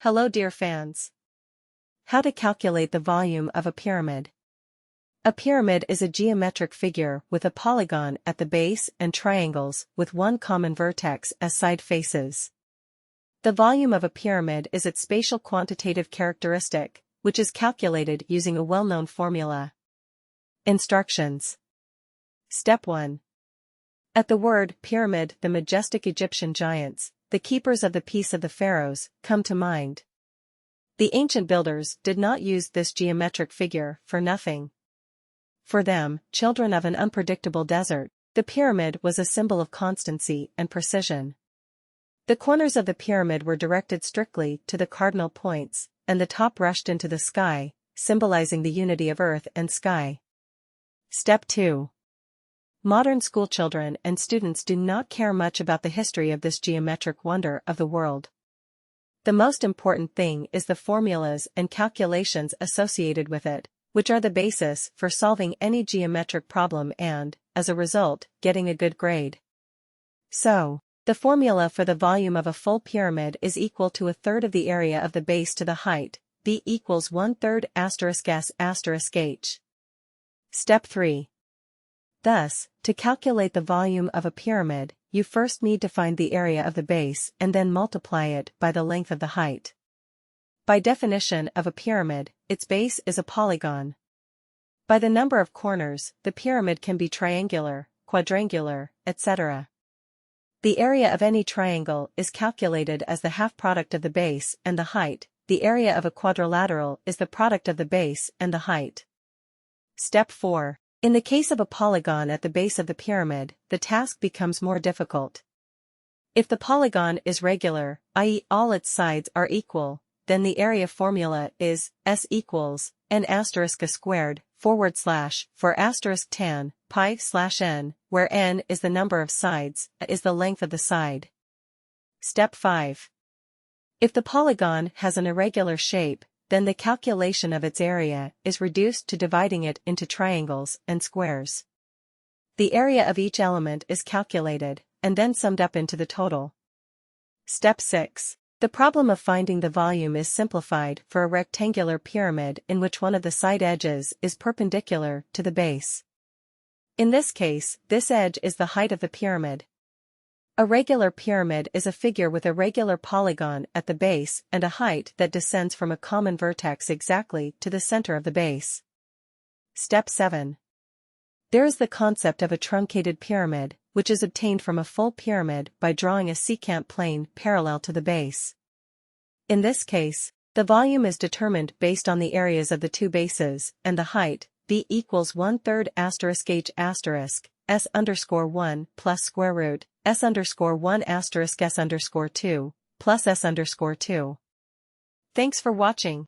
Hello dear fans. How to calculate the volume of a pyramid. A pyramid is a geometric figure with a polygon at the base and triangles with one common vertex as side faces. The volume of a pyramid is its spatial quantitative characteristic, which is calculated using a well-known formula. Instructions. Step 1. At the word pyramid, the majestic Egyptian giants, the keepers of the peace of the pharaohs, come to mind. The ancient builders did not use this geometric figure for nothing. For them, children of an unpredictable desert, the pyramid was a symbol of constancy and precision. The corners of the pyramid were directed strictly to the cardinal points, and the top rushed into the sky, symbolizing the unity of earth and sky. Step 2. Modern schoolchildren and students do not care much about the history of this geometric wonder of the world. The most important thing is the formulas and calculations associated with it, which are the basis for solving any geometric problem and, as a result, getting a good grade. So, the formula for the volume of a full pyramid is equal to a third of the area of the base to the height, b equals 1/3 *s h. Step 3. Thus, to calculate the volume of a pyramid, you first need to find the area of the base and then multiply it by the length of the height. By definition of a pyramid, its base is a polygon. By the number of corners, the pyramid can be triangular, quadrangular, etc. The area of any triangle is calculated as the half product of the base and the height. The area of a quadrilateral is the product of the base and the height. Step 4. In the case of a polygon at the base of the pyramid, the task becomes more difficult. If the polygon is regular, i.e. all its sides are equal, then the area formula is S equals n asterisk a squared / for asterisk tan pi / n, where n is the number of sides, a is the length of the side. Step 5. If the polygon has an irregular shape, then the calculation of its area is reduced to dividing it into triangles and squares. The area of each element is calculated, and then summed up into the total. Step 6. The problem of finding the volume is simplified for a rectangular pyramid in which one of the side edges is perpendicular to the base. In this case, this edge is the height of the pyramid. A regular pyramid is a figure with a regular polygon at the base and a height that descends from a common vertex exactly to the center of the base. Step 7. There is the concept of a truncated pyramid, which is obtained from a full pyramid by drawing a secant plane parallel to the base. In this case, the volume is determined based on the areas of the two bases, and the height, b equals 1/3 *h*, s_1 plus square root, s_1 *s_2, plus s_2. Thanks for watching.